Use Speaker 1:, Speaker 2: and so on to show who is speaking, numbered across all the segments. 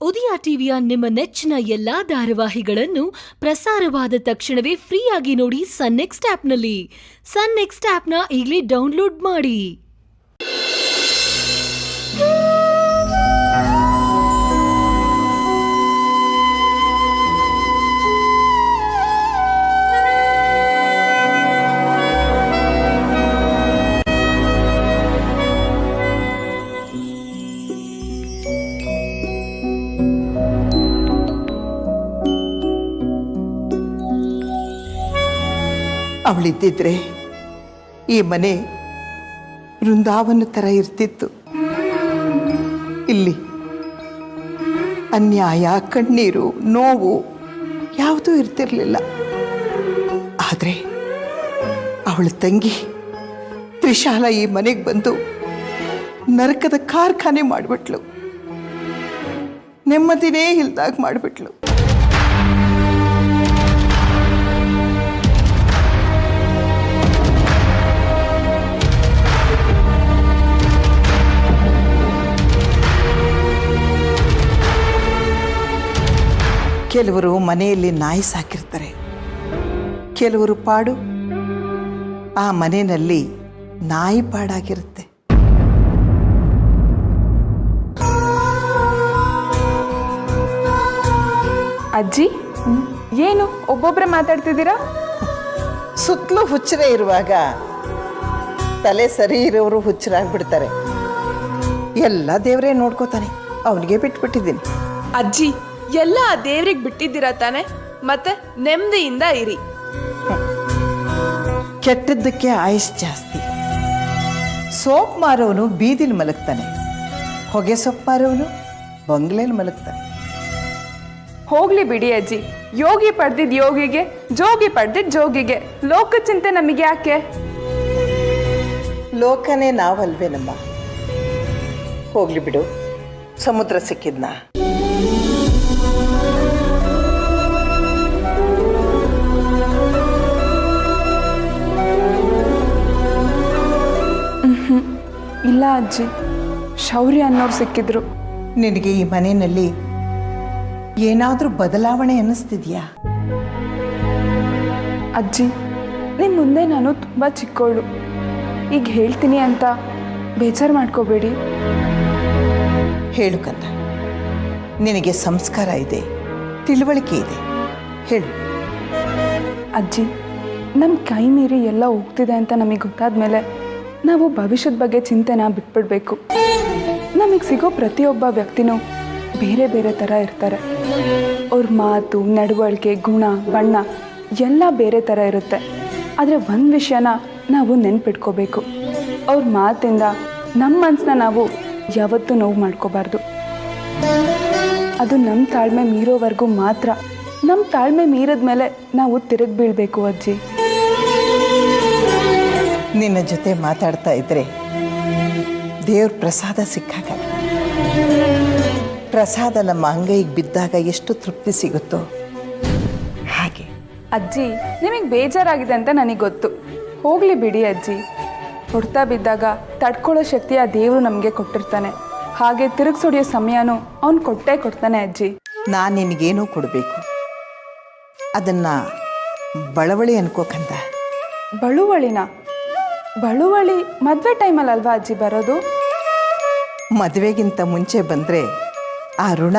Speaker 1: ಉದಯ ಟಿವಿಯ ನಿಮ್ಮ ನೆಚ್ಚಿನ ಎಲ್ಲಾ ಧಾರಾವಾಹಿಗಳನ್ನು ಪ್ರಸಾರವಾದ ತಕ್ಷಣವೇ ಫ್ರೀಯಾಗಿ ನೋಡಿ ಸನ್ ನೆಕ್ಸ್ಟ್ ಆಪ್ನಲ್ಲಿ. ಸನ್ ನೆಕ್ಸ್ಟ್ ಆಪ್ನ ಈಗಲೇ ಡೌನ್ಲೋಡ್ ಮಾಡಿ.
Speaker 2: ಅವಳಿದ್ದಿದ್ರೆ ಈ ಮನೆ ವೃಂದಾವನ ಥರ ಇರ್ತಿತ್ತು. ಇಲ್ಲಿ ಅನ್ಯಾಯ, ಕಣ್ಣೀರು, ನೋವು ಯಾವುದೂ ಇರ್ತಿರ್ಲಿಲ್ಲ. ಆದರೆ ಅವಳ ತಂಗಿ ತ್ರಿಶಾಲ ಈ ಮನೆಗೆ ಬಂದು ನರಕದ ಕಾರ್ಖಾನೆ ಮಾಡಿಬಿಟ್ಲು. ನೆಮ್ಮದಿನೇ ಇಲ್ದಾಗ ಮಾಡಿಬಿಟ್ಲು. ಕೆಲವರು ಮನೆಯಲ್ಲಿ ನಾಯಿ ಸಾಕಿರ್ತಾರೆ, ಕೆಲವರು ಪಾಡು ಆ ಮನೆಯಲ್ಲಿ ನಾಯಿ ಪಾಡಾಗಿರುತ್ತೆ.
Speaker 3: ಅಜ್ಜಿ, ಏನು ಒಬ್ಬೊಬ್ಬರೇ ಮಾತಾಡ್ತಿದ್ದೀರಾ?
Speaker 2: ಸುತ್ತಲೂ ಹುಚ್ಚರೇ ಇರುವಾಗ ತಲೆ ಸರಿ ಇರೋರು ಹುಚ್ಚರಾಗ್ಬಿಡ್ತಾರೆ. ಎಲ್ಲ ದೇವರೇ ನೋಡ್ಕೋತಾನೆ, ಅವನಿಗೆ ಬಿಟ್ಬಿಟ್ಟಿದ್ದೀನಿ.
Speaker 3: ಅಜ್ಜಿ, ಎಲ್ಲ ಆ ದೇವ್ರಿಗೆ ಬಿಟ್ಟಿದ್ದೀರಾ ತಾನೆ? ಮತ್ತೆ ನೆಮ್ಮದಿಯಿಂದ ಇರಿ.
Speaker 2: ಕೆಟ್ಟದ್ದಕ್ಕೆ ಆಯುಷ್ ಜಾಸ್ತಿ. ಸೋಪ್ ಮಾರೋನು ಬೀದಿಲಿ ಮಲಗ್ತಾನೆ, ಹೊಗೆ ಸೊಪ್ಪು ಮಾರೋನು ಬಂಗ್ಲೆಯಲ್ಲಿ ಮಲಗ್ತಾನೆ.
Speaker 3: ಹೋಗ್ಲಿ ಬಿಡಿ ಅಜ್ಜಿ, ಯೋಗಿ ಪಡೆದಿದ್ ಯೋಗಿಗೆ, ಜೋಗಿ ಪಡೆದಿದ್ ಜೋಗಿಗೆ. ಲೋಕ ಚಿಂತೆ ನಮಗೆ ಯಾಕೆ?
Speaker 2: ಲೋಕನೇ ನಾವಲ್ವೇನಮ್ಮ. ಹೋಗ್ಲಿ ಬಿಡು, ಸಮುದ್ರ ಸಿಕ್ಕಿದ್ನಾ?
Speaker 3: ಇಲ್ಲ ಅಜ್ಜಿ, ಶೌರ್ಯ ಅನ್ನೋರು ಸಿಕ್ಕಿದ್ರು.
Speaker 2: ನಿನಗೆ ಈ ಮನೆಯಲ್ಲಿ ಏನಾದರೂ ಬದಲಾವಣೆ ಅನ್ನಿಸ್ತಿದ್ಯಾ?
Speaker 3: ಅಜ್ಜಿ, ನಿಮ್ಮ ಮುಂದೆ ನಾನು ತುಂಬ ಚಿಕ್ಕವಳು. ಈಗ ಹೇಳ್ತೀನಿ ಅಂತ ಬೇಜಾರು ಮಾಡ್ಕೋಬೇಡಿ.
Speaker 2: ಹೇಳು ಕಂದ, ನಿನಗೆ ಸಂಸ್ಕಾರ ಇದೆ, ತಿಳುವಳಿಕೆ ಇದೆ, ಹೇಳು.
Speaker 3: ಅಜ್ಜಿ, ನಮ್ಮ ಕೈ ಮೀರಿ ಎಲ್ಲ ಹೋಗ್ತಿದೆ ಅಂತ ನಮಗೆ ಗೊತ್ತಾದ ಮೇಲೆ ನಾವು ಭವಿಷ್ಯದ ಬಗ್ಗೆ ಚಿಂತೆನ ಬಿಟ್ಬಿಡ್ಬೇಕು. ನಮಗೆ ಸಿಗೋ ಪ್ರತಿಯೊಬ್ಬ ವ್ಯಕ್ತಿನೂ ಬೇರೆ ಬೇರೆ ಥರ ಇರ್ತಾರೆ. ಅವ್ರ ಮಾತು, ನಡವಳಿಕೆ, ಗುಣ, ಬಣ್ಣ ಎಲ್ಲ ಬೇರೆ ಥರ ಇರುತ್ತೆ. ಆದರೆ ಒಂದು ವಿಷಯನ ನಾವು ನೆನ್ಪಿಟ್ಕೋಬೇಕು, ಅವ್ರ ಮಾತಿಂದ ನಮ್ಮ ಮನಸ್ಸನ್ನ ನಾವು ಯಾವತ್ತೂ ನೋವು ಮಾಡ್ಕೋಬಾರ್ದು. ಅದು ನಮ್ಮ ತಾಳ್ಮೆ ಮೀರೋವರೆಗೂ ಮಾತ್ರ. ನಮ್ಮ ತಾಳ್ಮೆ ಮೀರಿದ ಮೇಲೆ ನಾವು ತಿರುಗಿ ಬೀಳಬೇಕು ಅಜ್ಜಿ.
Speaker 2: ನಿನ್ನ ಜೊತೆ ಮಾತಾಡ್ತಾ ಇದ್ರೆ ದೇವ್ರ ಪ್ರಸಾದ ಸಿಕ್ಕಾಗ, ಪ್ರಸಾದ ನಮ್ಮ ಅಂಗೈಗೆ ಬಿದ್ದಾಗ ಎಷ್ಟು ತೃಪ್ತಿ ಸಿಗುತ್ತೋ ಹಾಗೆ.
Speaker 3: ಅಜ್ಜಿ, ನಿಮಗೆ ಬೇಜಾರಾಗಿದೆ ಅಂತ ನನಗೆ ಗೊತ್ತು. ಹೋಗಲಿ ಬಿಡಿ ಅಜ್ಜಿ. ಹೊಡ್ತಾ ಬಿದ್ದಾಗ ತಡ್ಕೊಳ್ಳೋ ಶಕ್ತಿ ಆ ದೇವರು ನಮಗೆ ಕೊಟ್ಟಿರ್ತಾನೆ. ಹಾಗೆ ತಿರುಗಿಸೊಡಿಯೋ ಸಮಯನೂ ಅವನು ಕೊಟ್ಟೇ ಕೊಡ್ತಾನೆ ಅಜ್ಜಿ.
Speaker 2: ನಾನು ನಿನಗೇನೋ ಕೊಡಬೇಕು, ಅದನ್ನು ಬಳವಳಿ ಅನ್ಕೋಕಂತ.
Speaker 3: ಬಳುವಳಿನ? ಬಳುವಳಿ ಮದುವೆ ಟೈಮಲ್ಲಿ ಅಲ್ವಾ ಅಜ್ಜಿ ಬರೋದು?
Speaker 2: ಮದುವೆಗಿಂತ ಮುಂಚೆ ಬಂದರೆ ಆ ಋಣ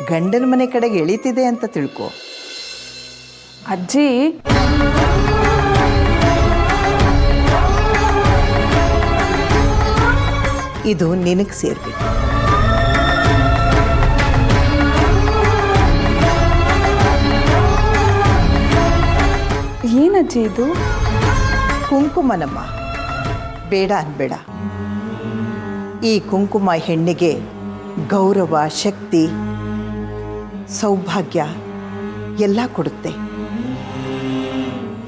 Speaker 2: ಗಂಡನ ಮನೆ ಕಡೆಗೆ ಎಳೀತಿದೆ ಅಂತ ತಿಳ್ಕೊ.
Speaker 3: ಅಜ್ಜಿ,
Speaker 2: ಇದು ನಿನಗೆ ಸೇರ್ಬೇಕು.
Speaker 3: ಏನಜ್ಜಿ ಇದು?
Speaker 2: ಕುಂಕುಮನಮ್ಮ, ಬೇಡ ಅನ್ಬೇಡ. ಈ ಕುಂಕುಮ ಹೆಣ್ಣಿಗೆ ಗೌರವ, ಶಕ್ತಿ, ಸೌಭಾಗ್ಯ ಎಲ್ಲ ಕೊಡುತ್ತೆ.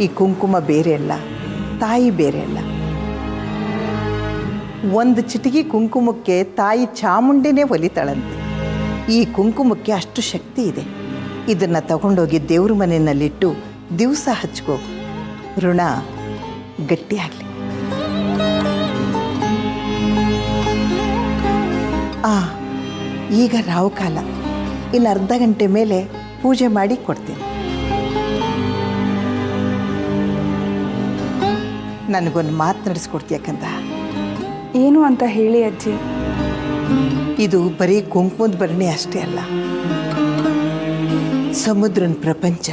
Speaker 2: ಈ ಕುಂಕುಮ ಬೇರೆ ಅಲ್ಲ, ತಾಯಿ ಬೇರೆ ಅಲ್ಲ. ಒಂದು ಚಿಟಿಕೆ ಕುಂಕುಮಕ್ಕೆ ತಾಯಿ ಚಾಮುಂಡಿನೇ ಒಲಿತಾಳಂತೆ. ಈ ಕುಂಕುಮಕ್ಕೆ ಅಷ್ಟು ಶಕ್ತಿ ಇದೆ. ಇದನ್ನು ತಗೊಂಡೋಗಿ ದೇವ್ರ ಮನೆಯಲ್ಲಿಟ್ಟು ದಿವಸ ಹಚ್ಕೋ, ಋಣ ಗಟ್ಟಿಯಾಗಲಿ. ಈಗ ರಾವು ಕಾಲ. ಇನ್ನು ಅರ್ಧ ಗಂಟೆ ಮೇಲೆ ಪೂಜೆ ಮಾಡಿ ಕೊಡ್ತೀನಿ. ನನಗೊಂದು ಮಾತು ನಡೆಸ್ಕೊಡ್ತೀಯ ಕಂದ.
Speaker 3: ಏನು ಅಂತ ಹೇಳಿ ಅಜ್ಜಿ.
Speaker 2: ಇದು ಬರೀ ಕುಂಕುಮದ ಭರಣಿ ಅಷ್ಟೇ ಅಲ್ಲ, ಸಮುದ್ರನ ಪ್ರಪಂಚ,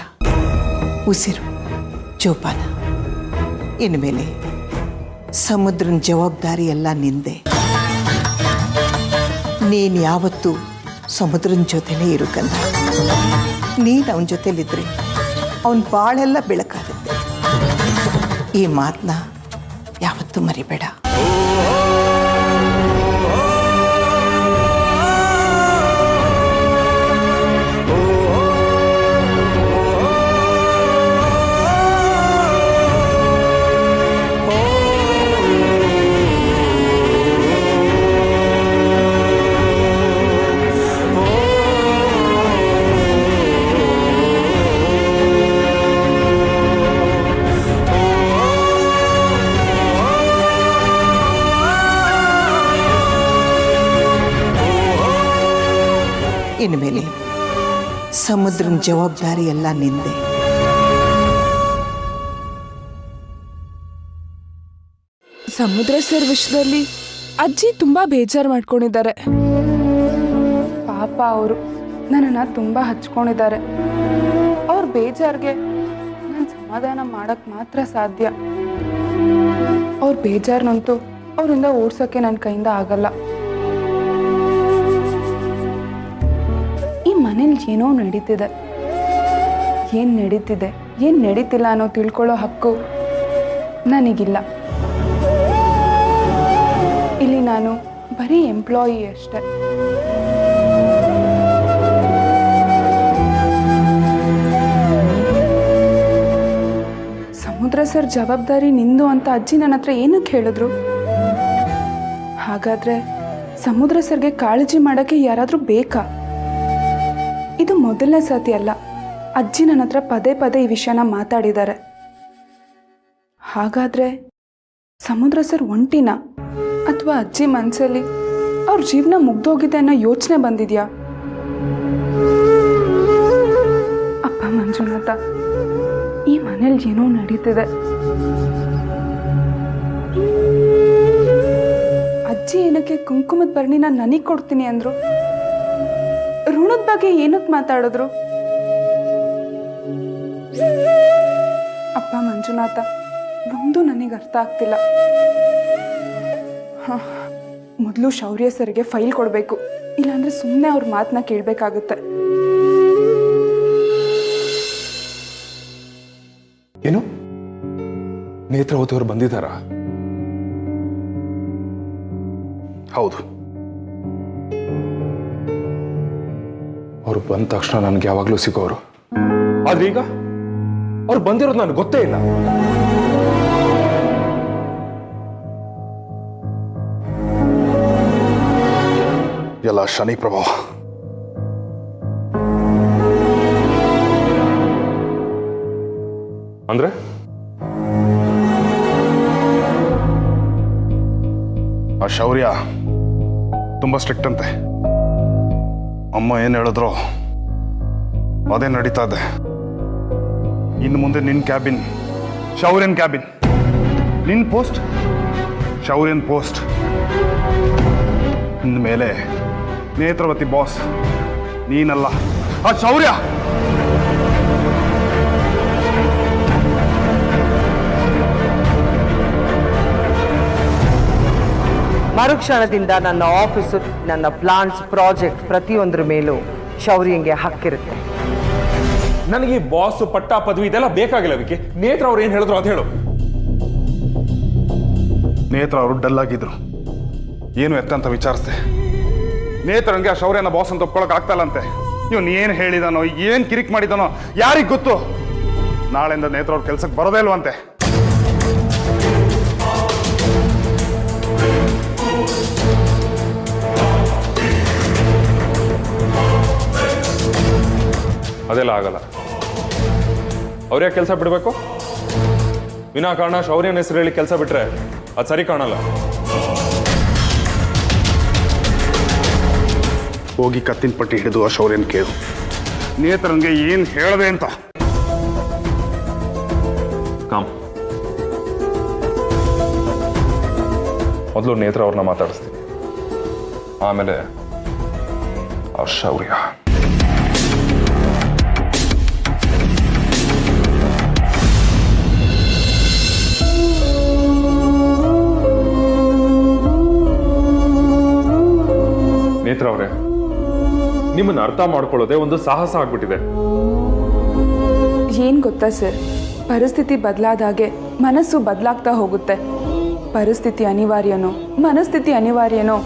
Speaker 2: ಉಸಿರು, ಜೋಪಾನ. ಇನ್ಮೇಲೆ ಸಮುದ್ರನ ಜವಾಬ್ದಾರಿ ಎಲ್ಲ ನಿಂದೆ. ನೀನು ಯಾವತ್ತೂ ಸಮುದ್ರನ ಜೊತೆಲೇ ಇರು ಕಂದ. ನೀನು ಅವನ ಜೊತೆಲಿದ್ರೆ ಅವನ ಬಾಳೆಲ್ಲ ಬೆಳಕಾಗುತ್ತೆ. ಈ ಮಾತನ್ನ ಯಾವತ್ತೂ ಮರಿಬೇಡ. ಇನ್ಮೇಲೆ ಸಮುದ್ರನ ಜವಾಬ್ದಾರಿ ಎಲ್ಲ ನಿಂದೆ.
Speaker 4: ಸಮುದ್ರ ಸರ್ ವಿಷಯದಲ್ಲಿ ಅಜ್ಜಿ ತುಂಬಾ ಬೇಜಾರು ಮಾಡ್ಕೊಂಡಿದ್ದಾರೆ.
Speaker 3: ಪಾಪ ಅವರು ನನ್ನನ್ನು ತುಂಬ ಹಚ್ಕೊಂಡಿದ್ದಾರೆ. ಅವ್ರ ಬೇಜಾರಿಗೆ ನಾನು ಸಮಾಧಾನ ಮಾಡೋಕ್ಕೆ ಮಾತ್ರ ಸಾಧ್ಯ. ಅವ್ರ ಬೇಜಾರನ್ನಂತೂ ಅವರಿಂದ ಓಡ್ಸೋಕ್ಕೆ ನನ್ನ ಕೈಯಿಂದ ಆಗಲ್ಲ. ಈ ಮನೇಲಿ ಏನೋ ನಡೀತಿದೆ, ಏನು ನಡೀತಿದೆ ಏನು ನಡೀತಿಲ್ಲ ಅನ್ನೋ ತಿಳ್ಕೊಳ್ಳೋ ಹಕ್ಕು ನನಗಿಲ್ಲ. ಇಲ್ಲಿ ನಾನು ಬರೀ ಎಂಪ್ಲಾಯಿ ಅಷ್ಟೆ. ಸಮುದ್ರ ಸರ್ ಜವಾಬ್ದಾರಿ ನಿಂದು ಅಂತ ಅಜ್ಜಿ ನನ್ನ ಹತ್ರ ಏನಕ್ಕೆ ಹೇಳಿದ್ರು? ಹಾಗಾದ್ರೆ ಸಮುದ್ರ ಸರ್ಗೆ ಕಾಳಜಿ ಮಾಡೋಕ್ಕೆ ಯಾರಾದರೂ ಬೇಕಾ? ಇದು ಮೊದಲನೇ ಸತಿ ಅಲ್ಲ, ಅಜ್ಜಿ ನನ್ನ ಹತ್ರ ಪದೇ ಪದೇ ಈ ವಿಷಯನ ಮಾತಾಡಿದ್ದಾರೆ. ಹಾಗಾದ್ರೆ ಸಮುದ್ರ ಸರ್ ಒಂಟಿನ ಅಥವಾ ಅಜ್ಜಿ ಮನಸ್ಸಲ್ಲಿ ಅವ್ರ ಜೀವನ ಮುಗ್ದೋಗಿದೆ ಅನ್ನೋ ಯೋಚನೆ ಬಂದಿದ್ಯಾ? ಅಪ್ಪ ಮಂಜುನಾಥ, ಈ ಮನೇಲಿ ಏನೋ ನಡೀತಿದೆ. ಅಜ್ಜಿ ಏನಕ್ಕೆ ಕುಂಕುಮದ ಭರಣಿನ ನನಗೆ ಕೊಡ್ತೀನಿ ಅಂದ್ರು? ಋಣದ ಬಗ್ಗೆ ಏನಕ್ಕೆ ಮಾತಾಡಿದ್ರು? ಅಪ್ಪ ಮಂಜುನಾಥ, ಒಂದು ನನಗೆ ಅರ್ಥ ಆಗ್ತಿಲ್ಲ. ಮೊದಲು ಶೌರ್ಯ ಸರ್ಗೆ ಫೈಲ್ ಕೊಡಬೇಕು, ಇಲ್ಲಾಂದ್ರೆ ಸುಮ್ಮನೆ ಅವ್ರ ಮಾತನ್ನ ಕೇಳಬೇಕಾಗುತ್ತೆ.
Speaker 5: ಏನು ನೇತ್ರಾವತಿ ಅವರು ಬಂದಿದ್ದಾರಾ? ಹೌದು, ಅವರು ಬಂದ ತಕ್ಷಣ ನನಗೆ ಯಾವಾಗಲೂ ಸಿಗೋರು. ಆದ್ರೆ ಈಗ ಅವ್ರು ಬಂದಿರೋದು ನನಗೆ ಗೊತ್ತೇ ಇಲ್ಲ. ಎಲ್ಲ ಶನಿ ಪ್ರಭಾವ. ಅಂದ್ರೆ ಆ ಶೌರ್ಯ ತುಂಬಾ ಸ್ಟ್ರಿಕ್ಟ್ ಅಂತೆ. ಅಮ್ಮ ಏನ್ ಹೇಳಿದ್ರು ಅದೇ ನಡೀತಾ ಇದೆ. ಇನ್ನು ಮುಂದೆ ನಿನ್ ಕ್ಯಾಬಿನ್ ಶೌರ್ಯನ್ ಕ್ಯಾಬಿನ್, ನಿನ್ ಪೋಸ್ಟ್ ಶೌರ್ಯನ್ ಪೋಸ್ಟ್. ಇನ್ಮೇಲೆ ನೇತ್ರಾವತಿ ಬಾಸ್ ನೀನಲ್ಲ, ಆ ಶೌರ್ಯ.
Speaker 6: ಮರುಕ್ಷಣದಿಂದ ನನ್ನ ಆಫೀಸು, ನನ್ನ ಪ್ಲಾಂಟ್ಸ್, ಪ್ರಾಜೆಕ್ಟ್ ಪ್ರತಿಯೊಂದರ ಮೇಲೂ ಶೌರ್ಯಂಗೆ ಹಕ್ಕಿರುತ್ತೆ.
Speaker 5: ನನಗೆ ಈ ಬಾಸ್ ಪಟ್ಟ ಪದವಿ ಇದೆಲ್ಲ ಬೇಕಾಗಿಲ್ಲ. ವಿಕಿ, ನೇತ್ರ ಅವ್ರು ಏನ್ ಹೇಳಿದ್ರು ಅದು ಹೇಳು. ನೇತ್ರ ಅವರು ಡಲ್ ಆಗಿದ್ರು, ಏನು ಎತ್ತ ಅಂತ ವಿಚಾರಿಸ್ದೆ. ನೇತ್ರನ್ಗೆ ಆ ಶೌರ್ಯನ ಬಾಸ್ ಅಂತ ಒಪ್ಕೊಳಕ್ ಆಗ್ತಲ್ಲಂತೆ. ಇವನು ಏನ್ ಹೇಳಿದಾನೋ, ಏನ್ ಕಿರಿಕ್ ಮಾಡಿದಾನೋ ಯಾರಿಗ್ ಗೊತ್ತು. ನಾಳೆಯಿಂದ ನೇತ್ರ ಅವ್ರ ಕೆಲ್ಸಕ್ಕೆ ಬರೋದೇ ಇಲ್ವಂತೆ. ಅದೆಲ್ಲ ಆಗಲ್ಲ. ಅವ್ರ್ಯಾ ಕೆಲಸ ಬಿಡಬೇಕು? ವಿನಾಕಾರಣ ಶೌರ್ಯನ ಹೆಸರು ಹೇಳಿ ಕೆಲಸ ಬಿಟ್ರೆ ಅದು ಸರಿ ಕಾಣಲ್ಲ. ಹೋಗಿ ಕತ್ತಿನ ಪಟ್ಟಿ ಹಿಡಿದು ಆ ಶೌರ್ಯನ ಕೇಳು. ನೇತ್ರನ್ಗೆ ಏನು ಹೇಳಿದೆ ಅಂತ.
Speaker 7: ಕಾಮ್, ಮೊದಲು ನೇತ್ರ ಅವ್ರನ್ನ ಮಾತಾಡಿಸ್ತೀನಿ, ಆಮೇಲೆ ಆ ಶೌರ್ಯ. ನೇತ್ರ ಅವರೇ, ನಿಮ್ಮನ್ನು ಅರ್ಥ ಮಾಡ್ಕೊಳ್ಳೋದೇ ಒಂದು ಸಾಹಸ ಆಗ್ಬಿಟ್ಟಿದೆ.
Speaker 3: ಏನು ಗೊತ್ತಾ ಸರ್, ಪರಿಸ್ಥಿತಿ ಬದಲಾದಾಗೆ ಮನಸ್ಸು ಬದಲಾಗ್ತಾ ಹೋಗುತ್ತೆ. ಪರಿಸ್ಥಿತಿ ಅನಿವಾರ್ಯನೋ ಮನಸ್ಥಿತಿ ಅನಿವಾರ್ಯನೋ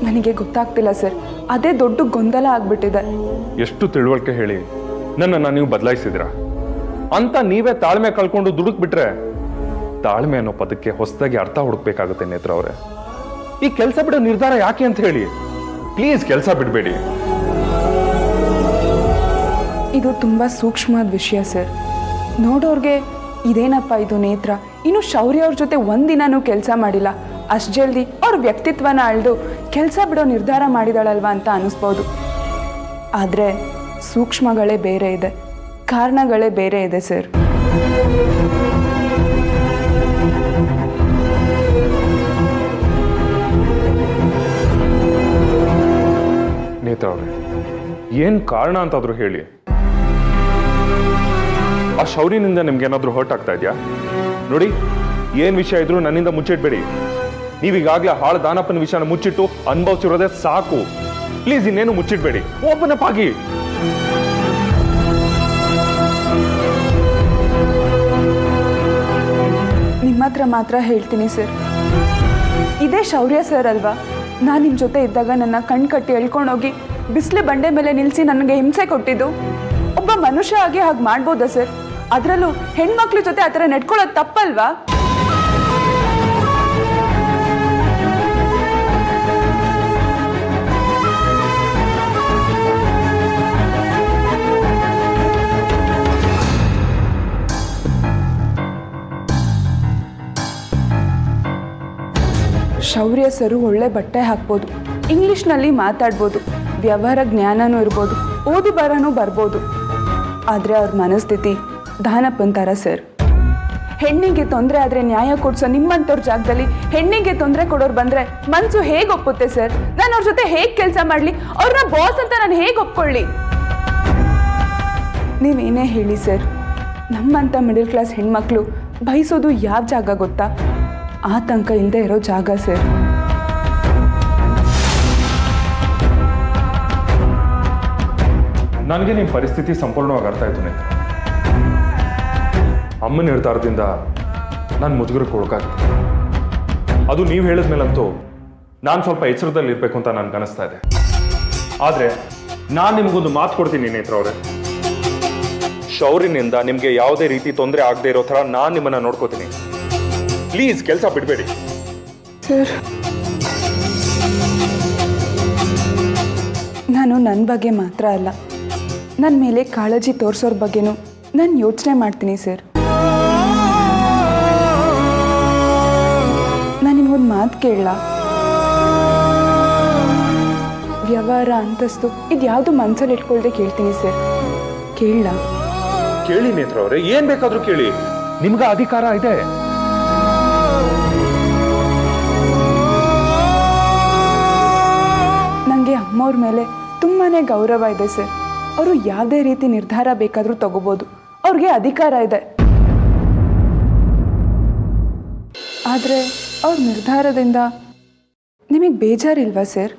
Speaker 3: ನನಗೆ ಗೊತ್ತಾಗ್ತಿಲ್ಲ ಸರ್. ಅದೇ ದೊಡ್ಡ ಗೊಂದಲ ಆಗ್ಬಿಟ್ಟಿದೆ.
Speaker 7: ಎಷ್ಟು ತಿಳುವಳಿಕೆ ಹೇಳಿ ನನ್ನನ್ನು ನೀವು ಬದಲಾಯಿಸಿದಿರ ಅಂತ ನೀವೇ ತಾಳ್ಮೆ ಕಳ್ಕೊಂಡು ದುಡುಕ್ಬಿಟ್ರೆ ತಾಳ್ಮೆ ಅನ್ನೋ ಪದಕ್ಕೆ ಹೊಸದಾಗಿ ಅರ್ಥ ಹುಡುಕ್ಬೇಕಾಗುತ್ತೆ ನೇತ್ರ ಅವರೇ. ಈ ಕೆಲಸ ಬಿಡೋ ನಿರ್ಧಾರ ಯಾಕೆ ಅಂತ ಹೇಳಿ. ಪ್ಲೀಸ್ ಕೆಲಸ ಬಿಡಬೇಡಿ.
Speaker 3: ಇದು ತುಂಬ ಸೂಕ್ಷ್ಮವಾದ ವಿಷಯ ಸರ್. ನೋಡೋರ್ಗೆ ಇದೇನಪ್ಪ ಇದು ನೇತ್ರ, ಇನ್ನು ಶೌರ್ಯ ಅವ್ರ ಜೊತೆ ಒಂದಿನನೂ ಕೆಲಸ ಮಾಡಿಲ್ಲ, ಅಷ್ಟು ಜಲ್ದಿ ಅವ್ರ ವ್ಯಕ್ತಿತ್ವನ ಅಳ್ದು ಕೆಲಸ ಬಿಡೋ ನಿರ್ಧಾರ ಮಾಡಿದಾಳಲ್ವ ಅಂತ ಅನ್ನಿಸ್ಬೋದು. ಆದರೆ ಸೂಕ್ಷ್ಮಗಳೇ ಬೇರೆ ಇದೆ, ಕಾರಣಗಳೇ ಬೇರೆ ಇದೆ ಸರ್.
Speaker 7: ನೇತ್ರ ಅವ್ರೆ, ಏನ್ ಕಾರಣ ಅಂತಾದ್ರೂ ಹೇಳಿ. ಆ ಶೌರ್ಯನಿಂದ ನಿಮ್ಗೆ ಏನಾದ್ರೂ ಹರ್ಟ್ ಆಗ್ತಾ ಇದೆಯಾ? ನೋಡಿ, ಏನ್ ವಿಷಯ ಇದ್ರೂ ನನ್ನಿಂದ ಮುಚ್ಚಿಟ್ಬೇಡಿ. ನೀವೀಗಾಗ್ಲೇ ಹಾಳು ದಾನಪ್ಪನ ವಿಷಯನ ಮುಚ್ಚಿಟ್ಟು ಅನುಭವಿಸಿರೋದೇ ಸಾಕು. ಪ್ಲೀಸ್ ಇನ್ನೇನು ಮುಚ್ಚಿಟ್ಬೇಡಿ, ಓಪನ್ ಅಪ್ ಆಗಿ.
Speaker 3: ನಿಮ್ಮ ಹತ್ರ ಮಾತ್ರ ಹೇಳ್ತೀನಿ ಸರ್, ಇದೇ ಶೌರ್ಯ ಸರ್ ಅಲ್ವಾ? ನಾನು ನಿಮ್ಮ ಜೊತೆ ಇದ್ದಾಗ ನನ್ನ ಕಣ್ ಕಟ್ಟಿ ಎಳ್ಕೊಂಡೋಗಿ ಬಿಸಿಲು ಬಂಡೆ ಮೇಲೆ ನಿಲ್ಲಿಸಿ ನನಗೆ ಹಿಂಸೆ ಕೊಟ್ಟಿದ್ದು. ಒಬ್ಬ ಮನುಷ್ಯ ಆಗಿ ಹಾಗೆ ಮಾಡ್ಬೋದಾ ಸರ್? ಅದರಲ್ಲೂ ಹೆಣ್ಮಕ್ಳ ಜೊತೆ ಆ ಥರ ನೆಟ್ಕೊಳ್ಳೋದು ತಪ್ಪಲ್ವಾ? ಶೌರ್ಯ ಸರು ಒಳ್ಳೆ ಬಟ್ಟೆ ಹಾಕ್ಬೋದು, ಇಂಗ್ಲೀಷ್ನಲ್ಲಿ ಮಾತಾಡ್ಬೋದು, ವ್ಯವಹಾರ ಜ್ಞಾನನೂ ಇರ್ಬೋದು, ಓದು ಬರನೂ ಬರ್ಬೋದು. ಆದರೆ ಅವ್ರ ಮನಸ್ಥಿತಿ ದಾನಪ್ಪನ ಥರ ಸರ್. ಹೆಣ್ಣಿಗೆ ತೊಂದರೆ ಆದರೆ ನ್ಯಾಯ ಕೊಡಿಸೋ ನಿಮ್ಮಂಥವ್ರ ಜಾಗದಲ್ಲಿ ಹೆಣ್ಣಿಗೆ ತೊಂದರೆ ಕೊಡೋರು ಬಂದರೆ ಮನಸ್ಸು ಹೇಗೆ ಒಪ್ಪುತ್ತೆ ಸರ್? ನಾನು ಅವ್ರ ಜೊತೆ ಹೇಗೆ ಕೆಲಸ ಮಾಡಲಿ? ಅವ್ರನ್ನ ಬಾಸ್ ಅಂತ ನಾನು ಹೇಗೆ ಒಪ್ಕೊಳ್ಳಿ? ನೀವೇನೇ ಹೇಳಿ ಸರ್, ನಮ್ಮಂಥ ಮಿಡಲ್ ಕ್ಲಾಸ್ ಹೆಣ್ಮಕ್ಳು ಬಯಸೋದು ಯಾವ ಜಾಗ ಗೊತ್ತಾ? ಆತಂಕ ಇಲ್ಲದೆ ಇರೋ ಜಾಗ ಸರ್.
Speaker 7: ನನಗೆ ನಿಮ್ಮ ಪರಿಸ್ಥಿತಿ ಸಂಪೂರ್ಣವಾಗಿ ಅರ್ಥ ಆಯ್ತು ನೇತ್ರ. ಅಮ್ಮನ ನಿರ್ಧಾರದಿಂದ ನಾನು ಮುಜುಗರಕ್ಕೆ ಒಳಗಾಗ್ತೀನಿ. ಅದು ನೀವು ಹೇಳಿದ್ಮೇಲಂತೂ ನಾನು ಸ್ವಲ್ಪ ಎಚ್ಚರದಲ್ಲಿ ಇರಬೇಕು ಅಂತ ನನಗೆ ಅನಿಸ್ತಾ ಇದೆ. ಆದರೆ ನಾನು ನಿಮಗೊಂದು ಮಾತು ಕೊಡ್ತೀನಿ ನೇತ್ರ ಅವರೇ, ಶೌರ್ಯನಿಂದ ನಿಮಗೆ ಯಾವುದೇ ರೀತಿ ತೊಂದರೆ ಆಗದೆ ಇರೋ ಥರ ನಾನು ನಿಮ್ಮನ್ನು ನೋಡ್ಕೋತೀನಿ. ಪ್ಲೀಸ್ ಕೆಲಸ ಬಿಡಬೇಡಿ
Speaker 3: ಸರ್. ನಾನು ನನ್ನ ಬಗ್ಗೆ ಮಾತ್ರ ಅಲ್ಲ, ನನ್ನ ಮೇಲೆ ಕಾಳಜಿ ತೋರಿಸೋರ ಬಗ್ಗೆನೂ ನಾನು ಯೋಚನೆ ಮಾಡ್ತೀನಿ ಸರ್. ನಾನು ನಿಮ್ಗೊಂದು ಮಾತು ಕೇಳಲ್ಲ? ವ್ಯವಹಾರ ಅಂತಸ್ತು ಇದ್ಯಾವುದು ಮನಸ್ಸಲ್ಲಿ ಇಟ್ಕೊಳ್ದೆ ಕೇಳ್ತೀನಿ ಸರ್. ಕೇಳಲ್ಲ?
Speaker 7: ಕೇಳಿ ನೇತ್ರ ಅವರೇ, ಏನ್ ಬೇಕಾದ್ರೂ ಕೇಳಿ, ನಿಮ್ಗೆ ಅಧಿಕಾರ ಇದೆ.
Speaker 3: ನನಗೆ ಅಮ್ಮವ್ರ ಮೇಲೆ ತುಂಬಾ ಗೌರವ ಇದೆ ಸರ್. ಅವರು ಯಾವುದೇ ರೀತಿ ನಿರ್ಧಾರ ಬೇಕಾದರೂ ತಗೋಬೋದು, ಅವ್ರಿಗೆ ಅಧಿಕಾರ ಇದೆ. ಆದರೆ ಅವ್ರ ನಿರ್ಧಾರದಿಂದ ನಿಮಗೆ ಬೇಜಾರಿಲ್ವಾ ಸರ್?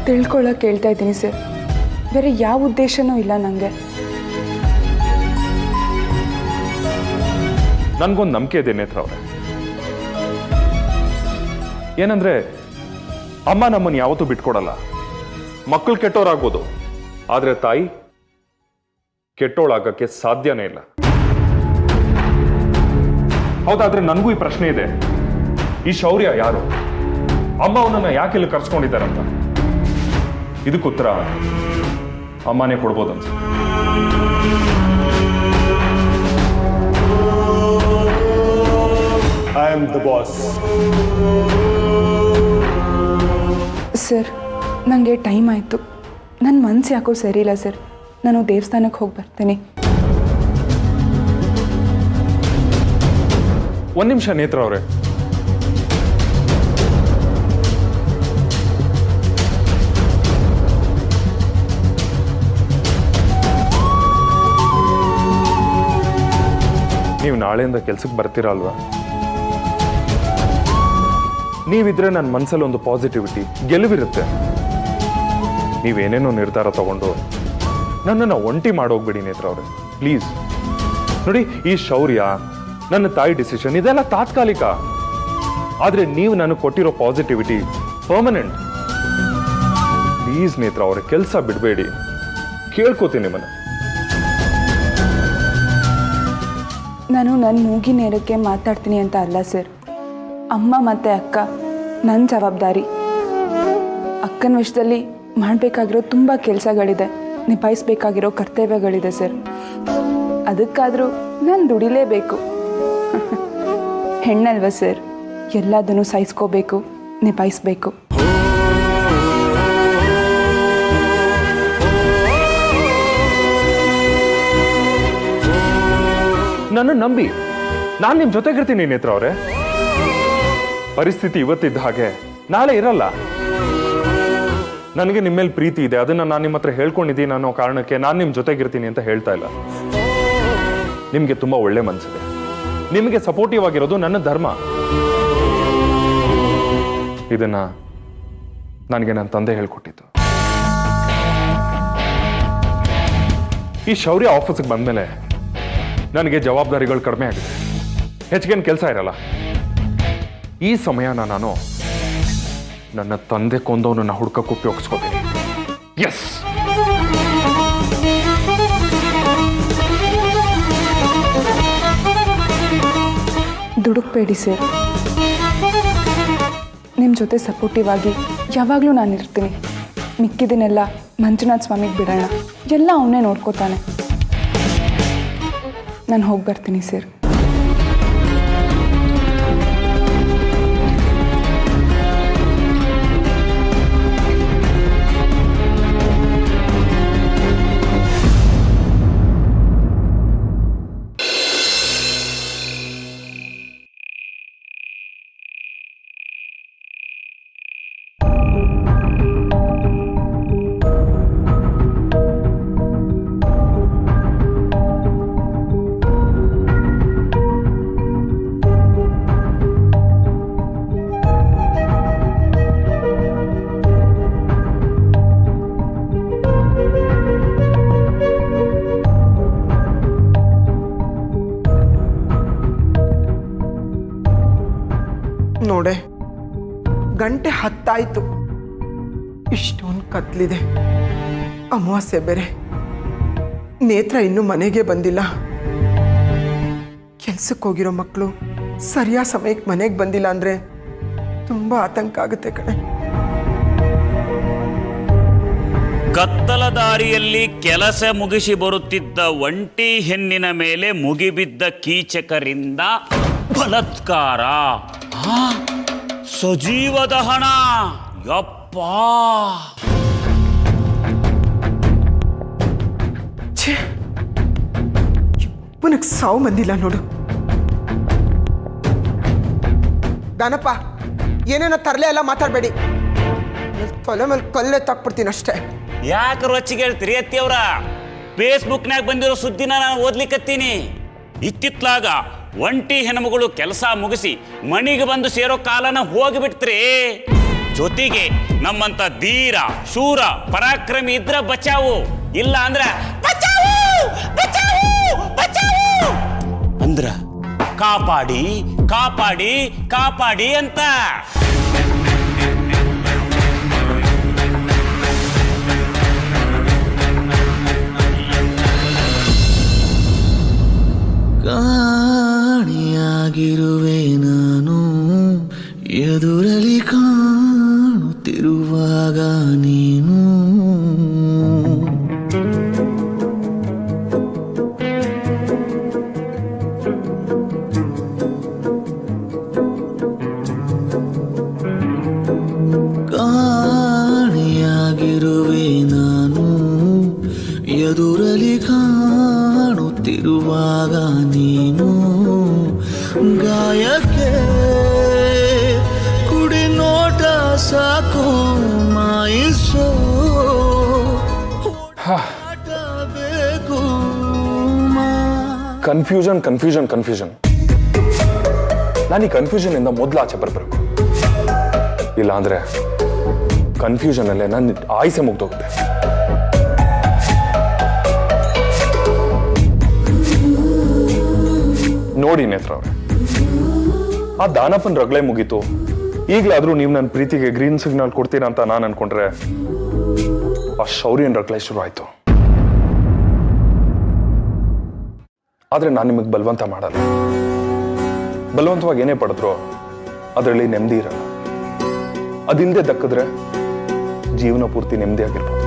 Speaker 3: ತಿಳ್ಕೊಳ್ಳೋಕೆ ಕೇಳ್ತಾ ಇದ್ದೀನಿ ಸರ್, ಬೇರೆ ಯಾವ ಉದ್ದೇಶನೂ ಇಲ್ಲ ನನಗೆ.
Speaker 7: ನನ್ಗೊಂದು ನಂಬಿಕೆ ಇದೆ ನೇತ್ರ ಅವರೇ. ಏನಂದ್ರೆ ಅಮ್ಮ ನಮ್ಮನ್ನು ಯಾವತ್ತೂ ಬಿಟ್ಕೊಡಲ್ಲ. ಮಕ್ಕಳು ಕೆಟ್ಟೋರಾಗ್ಬೋದು, ಆದ್ರೆ ತಾಯಿ ಕೆಟ್ಟೋಳಾಗಕ್ಕೆ ಸಾಧ್ಯನೇ ಇಲ್ಲ. ಹೌದಾದ್ರೆ ನನಗೂ ಈ ಪ್ರಶ್ನೆ ಇದೆ, ಈ ಶೌರ್ಯ ಯಾರು? ಅಮ್ಮ ಅವನನ್ನ ಯಾಕೆ ಇಲ್ಲಿ ಕರ್ಸ್ಕೊಂಡಿದ್ದಾರಂತ. ಇದಕ್ಕೆ ಉತ್ತರ ಅಮ್ಮನೇ ಕೊಡ್ಬೋದು ಅನ್ಸುತ್ತೆ.
Speaker 8: Am the boss.
Speaker 3: ಸರ್ ನನಗೆ ಟೈಮ್ ಆಯಿತು. ನನ್ನ ಮನಸ್ಸು ಯಾಕೋ ಸರಿ ಇಲ್ಲ ಸರ್. ನಾನು ದೇವಸ್ಥಾನಕ್ಕೆ ಹೋಗಿ ಬರ್ತೀನಿ.
Speaker 7: ಒಂದ್ ನಿಮಿಷ ನೇತ್ರ ಅವರೇ, ನೀವು ನಾಳೆಯಿಂದ ಕೆಲ್ಸಕ್ಕೆ ಬರ್ತೀರಾ ಅಲ್ವಾ? ನೀವಿದ್ರೆ ನನ್ನ ಮನಸ್ಸಲ್ಲಿ ಒಂದು ಪಾಸಿಟಿವಿಟಿ, ಗೆಲುವಿರುತ್ತೆ. ನೀವೇನೇನೋ ನಿರ್ಧಾರ ತಗೊಂಡು ನನ್ನನ್ನು ಒಂಟಿ ಮಾಡೋಗ್ಬಿಡಿ ನೇತ್ರ ಅವರೇ, ಪ್ಲೀಸ್. ನೋಡಿ, ಈ ಶೌರ್ಯ, ನನ್ನ ತಾಯಿ ಡಿಸಿಷನ್ ಇದೆಲ್ಲ ತಾತ್ಕಾಲಿಕ. ಆದ್ರೆ ನೀವು ನನಗೆ ಕೊಟ್ಟಿರೋ ಪಾಸಿಟಿವಿಟಿ ಪರ್ಮನೆಂಟ್. ಪ್ಲೀಸ್ ನೇತ್ರ ಅವರೇ, ಕೆಲಸ ಬಿಡಬೇಡಿ, ಕೇಳ್ಕೋತೀನಿ ನಿಮ್ಮನ್ನ.
Speaker 3: ನಾನು ನನ್ನ ಮೂಗಿ ನೇರಕ್ಕೆ ಮಾತಾಡ್ತೀನಿ ಅಂತ ಅಲ್ಲ ಸರ್. ಅಮ್ಮ ಮತ್ತು ಅಕ್ಕ ನನ್ನ ಜವಾಬ್ದಾರಿ. ಅಕ್ಕನ ವಿಷಯದಲ್ಲಿ ಮಾಡಬೇಕಾಗಿರೋ ತುಂಬ ಕೆಲಸಗಳಿದೆ, ನಿಭಾಯಿಸ್ಬೇಕಾಗಿರೋ ಕರ್ತವ್ಯಗಳಿದೆ ಸರ್. ಅದಕ್ಕಾದರೂ ನಾನು ದುಡಿಲೇಬೇಕು. ಹೆಣ್ಣಲ್ವ ಸರ್, ಎಲ್ಲದನ್ನು ಸಹಿಸ್ಕೋಬೇಕು, ನಿಭಾಯಿಸ್ಬೇಕು.
Speaker 7: ನನ್ನ ನಂಬಿ, ನಾನು ನಿಮ್ಮ ಜೊತೆಗಿರ್ತೀನಿ ನೇತ್ರ ಅವರೇ. ಪರಿಸ್ಥಿತಿ ಇವತ್ತಿದ್ದ ಹಾಗೆ ನಾಳೆ ಇರಲ್ಲ. ನನಗೆ ನಿಮ್ಮ ಮೇಲೆ ಪ್ರೀತಿ ಇದೆ, ಅದನ್ನ ನಾನು ನಿಮ್ಮ ಹತ್ರ ಹೇಳ್ಕೊಂಡಿದ್ದೀನಿ ಅನ್ನೋ ಕಾರಣಕ್ಕೆ ನಾನು ನಿಮ್ಮ ಜೊತೆಗಿರ್ತೀನಿ ಅಂತ ಹೇಳ್ತಾ ಇಲ್ಲ. ನಿಮಗೆ ತುಂಬಾ ಒಳ್ಳೆ ಮನಸ್ಸಿದೆ, ನಿಮಗೆ ಸಪೋರ್ಟಿವ್ ಆಗಿರೋದು ನನ್ನ ಧರ್ಮ. ಇದನ್ನ ನನಗೆ ನನ್ನ ತಂದೆ ಹೇಳ್ಕೊಟ್ಟಿದ್ದು. ಈ ಶೌರ್ಯ ಆಫೀಸಿಗೆ ಬಂದ್ಮೇಲೆ ನನಗೆ ಜವಾಬ್ದಾರಿಗಳು ಕಡಿಮೆ ಆಗಿದೆ, ಹೆಚ್ಚಿಗೇನು ಕೆಲಸ ಇರಲ್ಲ. ಈ ಸಮಯನ ನಾನು ನನ್ನ ತಂದೆ ಕೊಂದವನನ್ನ ಹುಡ್ಕಕ್ಕೆ ಉಪಯೋಗಿಸ್ಕೋತೀನಿ. S,
Speaker 3: ದುಡುಕ್ಬೇಡಿ sir. ನಿಮ್ಮ ಜೊತೆ ಸಪೋರ್ಟಿವ್ ಆಗಿ ಯಾವಾಗಲೂ ನಾನು ಇರ್ತೀನಿ. ಮಿಕ್ಕಿದನ್ನೆಲ್ಲ ಮಂಜುನಾಥ್ ಸ್ವಾಮಿಗೆ ಬಿಡೋಣ, ಎಲ್ಲ ಅವನೇ ನೋಡ್ಕೋತಾನೆ. ನಾನು ಹೋಗಿ ಬರ್ತೀನಿ ಸರ್.
Speaker 9: ನೋಡೆ, ಗಂಟೆ 10 ಆಯ್ತು. ಇಷ್ಟೊಂದು ಕತ್ಲಿದೆ, ಅಮಾವಾಸ್ಯೆ ಬೇರೆ. ನೇತ್ರ ಇನ್ನೂ ಮನೆಗೆ ಬಂದಿಲ್ಲ. ಕೆಲ್ಸಕ್ಕೆ ಹೋಗಿರೋ ಮಕ್ಕಳು ಸರಿಯಾದ ಸಮಯಕ್ಕೆ ಮನೆಗೆ ಬಂದಿಲ್ಲ ಅಂದರೆ ತುಂಬ ಆತಂಕ ಆಗುತ್ತೆ ಕಣೆ.
Speaker 10: ಕತ್ತಲ ದಾರಿಯಲ್ಲಿ ಕೆಲಸ ಮುಗಿಸಿ ಬರುತ್ತಿದ್ದ ಒಂಟಿ ಹೆಣ್ಣಿನ ಮೇಲೆ ಮುಗಿಬಿದ್ದ ಕೀಚಕರಿಂದ ಬಲಾತ್ಕಾರ, ಸಜೀವ ದಹನ. ಯಪ್ಪ,
Speaker 9: ನನಗೆ ಸಾವು ಬಂದಿಲ್ಲ ನೋಡು. ದಾನಪ್ಪ, ಏನೇನೋ ತರಲೆ ಎಲ್ಲ ಮಾತಾಡಬೇಡಿ. ತೊಲೆ ಮೇಲೆ ಕಲ್ಲೇ ತಾಕ್ಬಿಡ್ತೀನಿ ಅಷ್ಟೇ.
Speaker 10: ಯಾಕೆ ರೊಚ್ಚಿಗೆ ಹೇಳ್ತೀರಿ ಅತ್ತಿಯವ್ರ? ಫೇಸ್ಬುಕ್ನಾಗ ಬಂದಿರೋ ಸುದ್ದಿನ ನಾನು ಓದ್ಲಿಕ್ಕತ್ತೀನಿ. ಇತ್ತಿತ್ಲಾಗ ಒಂಟಿ ಹೆಣ್ಮಗಳು ಕೆಲಸ ಮುಗಿಸಿ ಮನೆಗೆ ಬಂದು ಸೇರೋ ಕಾಲನ ಹೋಗಿಬಿಡ್ತ್ರಿ. ಜೊತೆಗೆ ನಮ್ಮಂತ ಧೀರ, ಶೂರ, ಪರಾಕ್ರಮಿ ಇದ್ರ ಬಚಾವು, ಇಲ್ಲ ಅಂದ್ರ ಬಚಾವು ಬಚಾವು ಬಚಾವು ಅಂದ್ರ ಕಾಪಾಡಿ ಕಾಪಾಡಿ ಕಾಪಾಡಿ ಅಂತ.
Speaker 11: ಕಾಣಿಯಾಗಿರುವೆ ನಾನು ಎದುರಲ್ಲಿ ಕಾಣುತ್ತಿರುವಾಗ ನೀನು. ನೀನು ಗಾಯಕ್ಕೆ ಕುಡಿ ನೋಟ ಸಾಕು ಮಾಯಿಸೋ ಬೇಕು
Speaker 7: ಕನ್ಫ್ಯೂಷನ್ ಕನ್ಫ್ಯೂಷನ್ ಕನ್ಫ್ಯೂಷನ್. ನಾನು ಈ ಕನ್ಫ್ಯೂಷನ್ ಇಂದ ಮೊದಲು ಆಚೆ ಬರ್ಬೇಕು. ಇಲ್ಲ ಅಂದ್ರೆ ಕನ್ಫ್ಯೂಷನ್ ಅಲ್ಲೇ ನನ್ನ ಆಯ್ಸೆ ಮುಗ್ದೋಗುತ್ತೆ. ನೋಡಿ ನೇತ್ರ ಅವ್ರೆ, ಆ ದಾನಪ್ಪನ ರಗಳೆ ಮುಗೀತು. ಈಗಲಾದ್ರೂ ನೀವು ನನ್ನ ಪ್ರೀತಿಗೆ ಗ್ರೀನ್ ಸಿಗ್ನಲ್ ಕೊಡ್ತೀರಾ ಅಂತ ನಾನು ಅನ್ಕೊಂಡ್ರೆ ಆ ಶೌರ್ಯನ ರಗಳೆ ಶುರು ಆಯ್ತು. ಆದ್ರೆ ನಾನು ನಿಮಗೆ ಬಲವಂತ ಮಾಡಲ್ಲ. ಬಲವಂತವಾಗಿ ಏನೇ ಪಡೆದ್ರು ಅದರಲ್ಲಿ ನೆಮ್ಮದಿ ಇರಲ್ಲ. ಅದಿಲ್ಲದೆ ದಕ್ಕಿದ್ರೆ ಜೀವನ ಪೂರ್ತಿ ನೆಮ್ಮದಿಯಾಗಿರ್ಬೋದು.